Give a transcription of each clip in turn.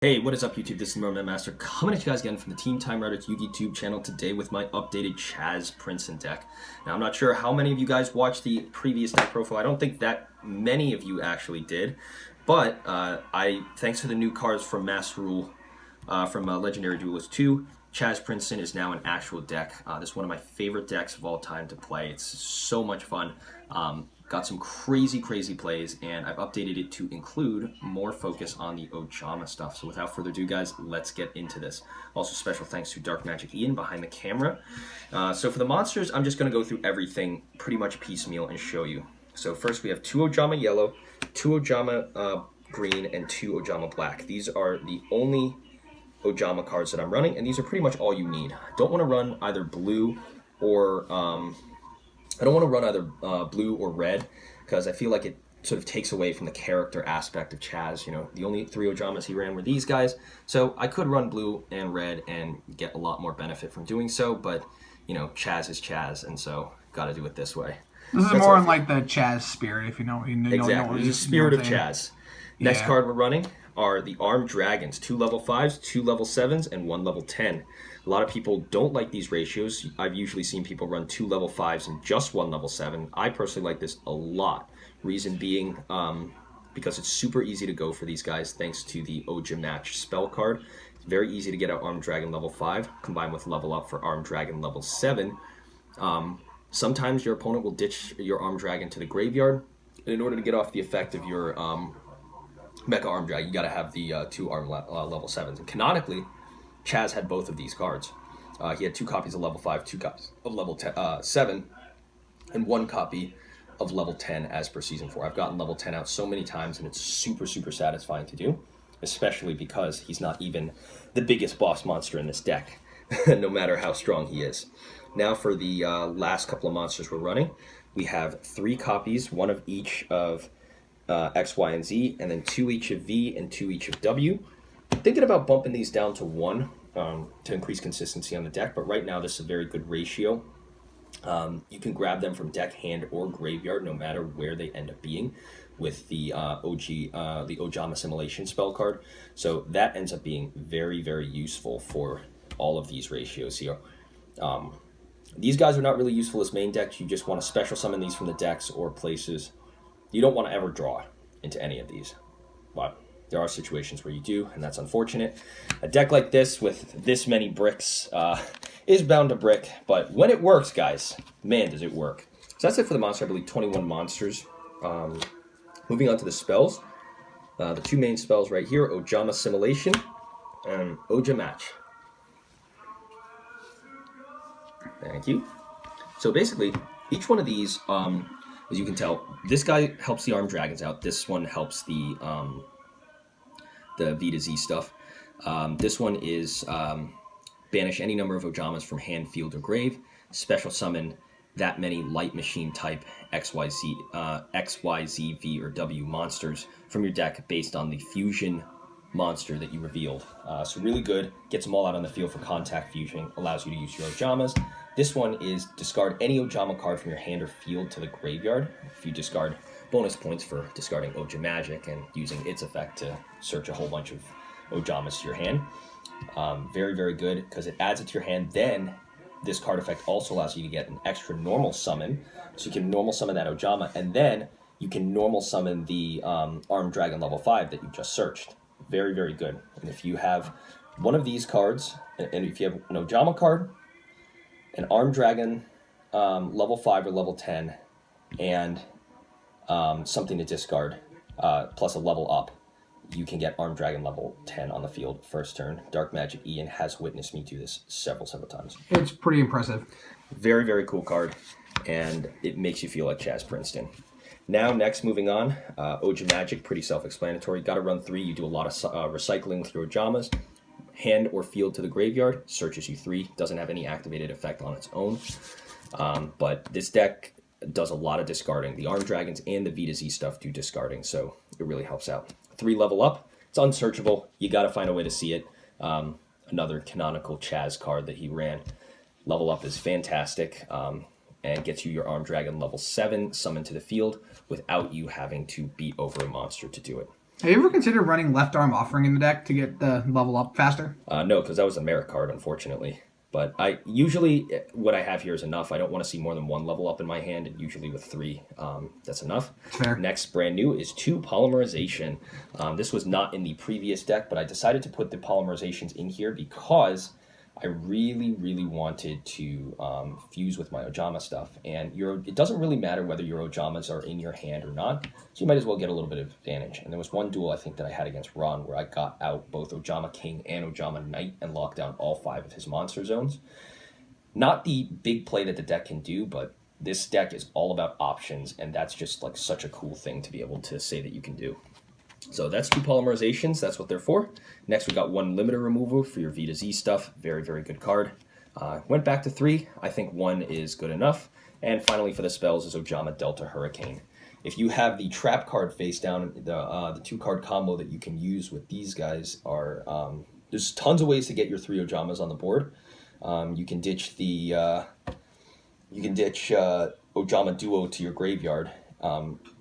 Hey, what is up YouTube? This is Merman Master coming at you guys again from the Team Time Writers Yugioh channel today with my updated Chazz Princeton deck. Now, I'm not sure how many of you guys watched the previous deck profile. I don't think that many of you actually did, but thanks to the new cards from Master Rule, from Legendary Duelist 2, Chazz Princeton is now an actual deck. This is one of my favorite decks of all time to play. It's so much fun. Got some crazy plays, and I've updated it to include more focus on the OJAMA stuff. So without further ado, guys, let's get into this. Also, special thanks to Dark Magic Ian behind the camera. So for the monsters, I'm just going to go through everything pretty much piecemeal and show you. So first we have 2 OJAMA yellow, 2 OJAMA green, and 2 OJAMA black. These are the only OJAMA cards that I'm running, and these are pretty much all you need. I don't want to run either blue or blue or red, because I feel like it sort of takes away from the character aspect of Chazz. You know, the only 3 OJAMAs he ran were these guys, so I could run blue and red and get a lot more benefit from doing so, but, you know, Chazz is Chazz, and so got to do it this way. This is more in like the Chazz spirit, if you know. Exactly, the spirit of Chazz. Next card we're running are the Armed Dragons, 2 level 5s, 2 level 7s, and 1 level 10. A lot of people don't like these ratios. I've usually seen people run 2 level 5s and just 1 level 7. I personally like this a lot. Reason being, because it's super easy to go for these guys thanks to the OJAMA spell card. It's very easy to get out Armed Dragon level 5, combined with level up for Armed Dragon level 7. Sometimes your opponent will ditch your Armed Dragon to the graveyard. And in order to get off the effect of your Mecha Armed Dragon, you got to have the 2 Armed level 7s. And canonically, Chazz had both of these cards. He had 2 copies of level 5, 2 copies of level 7, and 1 copy of level 10 as per Season 4. I've gotten level 10 out so many times, and it's super satisfying to do, especially because he's not even the biggest boss monster in this deck, no matter how strong he is. Now for the last couple of monsters we're running, we have 3 copies, 1 of each of X, Y, and Z, and then 2 each of V and 2 each of W. Thinking about bumping these down to 1 to increase consistency on the deck, but right now this is a very good ratio. You can grab them from deck, hand, or graveyard, no matter where they end up being, with the OJAMA Assimilation spell card. So that ends up being very useful for all of these ratios here. These guys are not really useful as main decks. You just want to special summon these from the decks or places. You don't want to ever draw into any of these, but there are situations where you do, and that's unfortunate. A deck like this with this many bricks is bound to brick, but when it works, guys, man, does it work. So that's it for the monster. I believe 21 monsters. Moving on to the spells. The 2 main spells right here, OJAMA Assimilation and OJAMA. Thank you. So basically, each one of these, as you can tell, this guy helps the Armed Dragons out. This one helps the V to Z stuff. This one is banish any number of OJAMAs from hand, field, or grave. Special summon that many light machine type X, Y, Z, V, or W monsters from your deck based on the fusion monster that you revealed. So really good. Gets them all out on the field for contact fusion. Allows you to use your OJAMAs. This one is discard any OJAMA card from your hand or field to the graveyard. If you discard, bonus points for discarding OJAMagic and using its effect to search a whole bunch of OJAMAs to your hand. Very good, because it adds it to your hand. Then this card effect also allows you to get an extra normal summon, so you can normal summon that OJAMA, and then you can normal summon the Armed Dragon level 5 that you just searched. Very good. And if you have one of these cards, and if you have an OJAMA card, an Armed Dragon level 5 or level 10, and something to discard, plus a level up, you can get Armed Dragon level 10 on the field first turn. Dark Magic Ian has witnessed me do this several times. It's pretty impressive. Very cool card, and it makes you feel like Chazz Princeton. Now, next, moving on, OJAMagic, pretty self-explanatory. Got to run 3. You do a lot of recycling with your OJAMAs. Hand or field to the graveyard, searches you 3. Doesn't have any activated effect on its own. But this deck does a lot of discarding. The Armed Dragons and the V to Z stuff do discarding, so it really helps out. 3 level up. It's unsearchable. You got to find a way to see it. Another canonical Chazz card that he ran. Level up is fantastic. And gets you your Armed Dragon level 7 summoned to the field without you having to beat over a monster to do it. Have you ever considered running left arm offering in the deck to get the level up faster? No, because that was a merit card, unfortunately. But I usually, what I have here is enough. I don't want to see more than one level up in my hand, and usually with 3, that's enough. Fair. Next, brand new, is 2 Polymerization. This was not in the previous deck, but I decided to put the Polymerizations in here because I really, really wanted to fuse with my OJAMA stuff. And it doesn't really matter whether your OJAMAs are in your hand or not, so you might as well get a little bit of advantage. And there was one duel I think that I had against Ron where I got out both OJAMA King and OJAMA Knight and locked down all 5 of his monster zones. Not the big play that the deck can do, but this deck is all about options, and that's just like such a cool thing to be able to say that you can do. So that's 2 Polymerizations, that's what they're for. Next we got 1 limiter removal for your V to Z stuff, very, very good card. Went back to 3, I think 1 is good enough. And finally for the spells is OJAMA Delta Hurricane. If you have the trap card face down, the 2 card combo that you can use with these guys are, there's tons of ways to get your 3 OJAMAs on the board. You can ditch OJAMA Duo to your graveyard,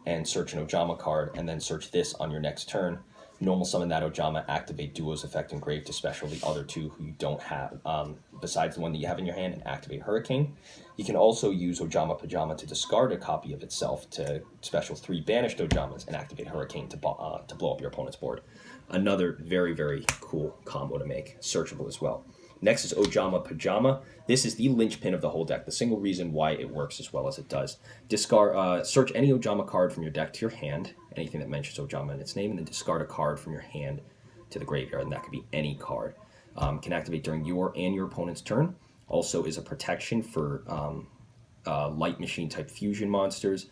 and search an OJAMA card, and then search this on your next turn. Normal summon that OJAMA, activate Duo's effect in grave to special the other 2 who you don't have, besides the one that you have in your hand, and activate Hurricane. You can also use OJAMA Pajama to discard a copy of itself to special 3 banished OJAMAs and activate Hurricane to blow up your opponent's board. Another very, very cool combo to make, searchable as well. Next is OJAMA Pajama. This is the linchpin of the whole deck, the single reason why it works as well as it does. Search any OJAMA card from your deck to your hand, anything that mentions OJAMA in its name, and then discard a card from your hand to the graveyard, and that could be any card. Can activate during your and your opponent's turn. Also is a protection for light machine type fusion monsters,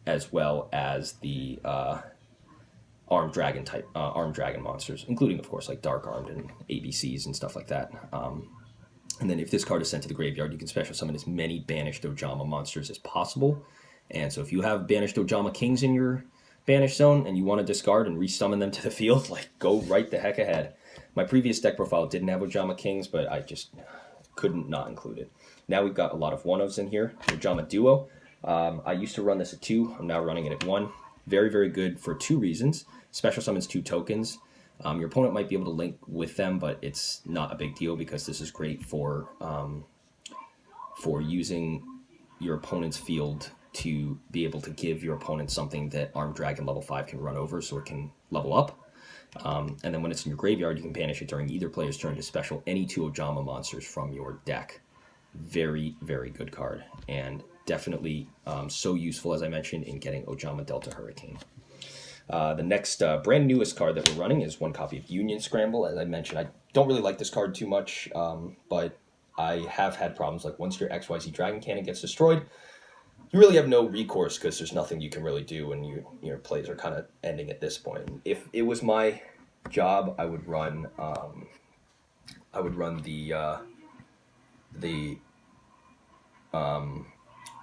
as well as the armed dragon monsters, including of course like dark armed and ABCs and stuff like that. And then if this card is sent to the graveyard, you can special summon as many banished OJAMA monsters as possible. And so if you have banished OJAMA Kings in your banished zone and you want to discard and resummon them to the field, like, go right the heck ahead. My previous deck profile didn't have OJAMA Kings, but I just couldn't not include it. Now we've got a lot of 1-ofs in here. OJAMA Duo. I used to run this at 2. I'm now running it at 1. Very, very good for 2 reasons. Special summons 2 tokens. Your opponent might be able to link with them, but it's not a big deal because this is great for using your opponent's field to be able to give your opponent something that Armed Dragon level 5 can run over so it can level up. And then when it's in your graveyard, you can banish it during either player's turn to special any 2 OJAMA monsters from your deck. Very, very good card, and definitely so useful, as I mentioned, in getting OJAMA Delta Hurricane. The next brand newest card that we're running is 1 copy of Union Scramble. As I mentioned, I don't really like this card too much, but I have had problems like once your XYZ Dragon Cannon gets destroyed, you really have no recourse because there's nothing you can really do, and your plays are kind of ending at this point. If it was my job, I would run the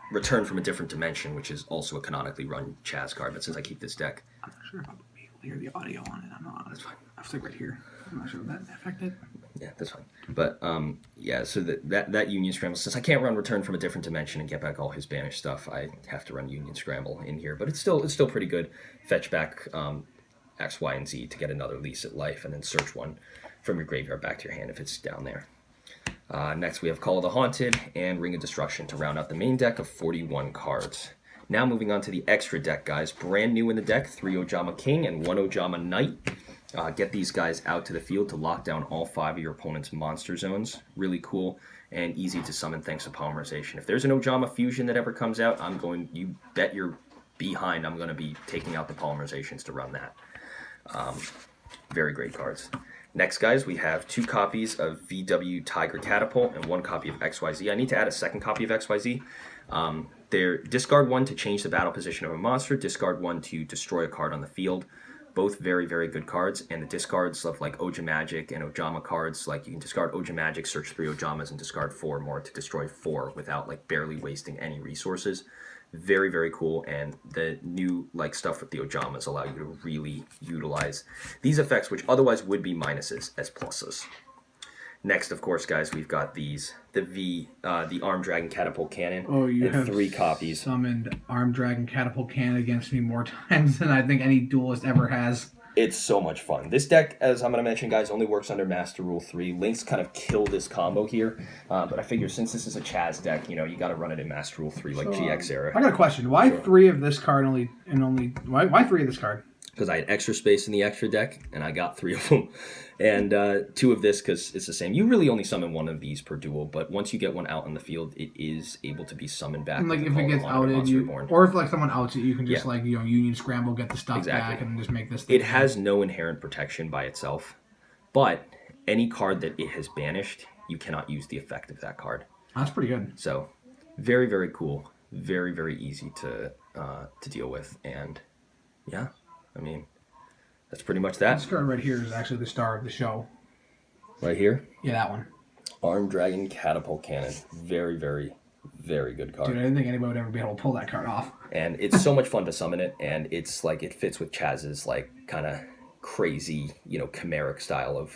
Return from a Different Dimension, which is also a canonically run Chazz card, but since I keep this deck, I'm not sure if I'll be able to hear the audio on it. I'm not. That's fine. I'll stick right here. I'm not sure if that affected. Yeah, that's fine. But yeah, so that Union Scramble, since I can't run Return from a Different Dimension and get back all his banished stuff, I have to run Union Scramble in here. But it's still pretty good. Fetch back X, Y, and Z to get another Lease at Life, and then search one from your graveyard back to your hand if it's down there. Next we have Call of the Haunted and Ring of Destruction to round out the main deck of 41 cards. Now moving on to the extra deck, guys. Brand new in the deck, 3 OJAMA King and 1 OJAMA Knight. Get these guys out to the field to lock down all 5 of your opponent's monster zones. Really cool and easy to summon thanks to Polymerization. If there's an OJAMA fusion that ever comes out, you bet your behind I'm going to be taking out the Polymerizations to run that. Very great cards. Next, guys, we have 2 copies of VW Tiger Catapult and 1 copy of XYZ. I need to add a second copy of XYZ. They're discard 1 to change the battle position of a monster, discard 1 to destroy a card on the field. Both very, very good cards, and the discards of like OJAMagic and OJAMA cards, like you can discard OJAMagic, search 3 OJAMAs, and discard 4 more to destroy 4 without like barely wasting any resources. Very, very cool, and the new like stuff with the OJAMAs allow you to really utilize these effects, which otherwise would be minuses, as pluses. Next, of course, guys, we've got the Arm Dragon Catapult Cannon. Oh, you and have 3 copies. Summoned Arm Dragon Catapult Cannon against me more times than I think any duelist ever has. It's so much fun. This deck, as I'm going to mention, guys, only works under Master Rule 3. Links kind of kill this combo here, but I figure since this is a Chazz deck, you got to run it in Master Rule 3, like GX era. I got a question. Why 3 of this card why 3 of this card? Because I had extra space in the extra deck, and I got 3 of them. And 2 of this, because it's the same. You really only summon 1 of these per duel, but once you get one out in the field, it is able to be summoned back. And, like, if it gets outed, or if, like, someone outs it, you can just, Union Scramble, get the stuff back, and just make this thing. It has no inherent protection by itself, but any card that it has banished, you cannot use the effect of that card. That's pretty good. So, very, very cool. Very, very easy to deal with. And, yeah, I mean, that's pretty much that. This card right here is actually the star of the show. Right here? Yeah, that one. Arm Dragon Catapult Cannon. Very, very, very good card. Dude, I didn't think anybody would ever be able to pull that card off. And it's so much fun to summon it, and it's like it fits with Chazz's like kind of crazy, chimeric style of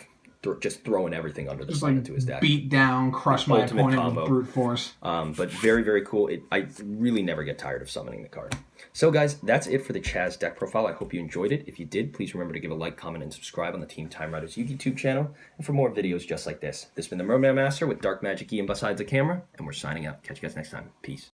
just throwing everything under the sun into his deck. Beat down, crush my opponent combo. with brute force. But very, very cool. I really never get tired of summoning the card. So, guys, that's it for the Chazz deck profile. I hope you enjoyed it. If you did, please remember to give a like, comment, and subscribe on the Team Time Riders YouTube channel. And for more videos just like this. This has been the Merman Master with Dark Magic Ian besides the camera, and we're signing out. Catch you guys next time. Peace.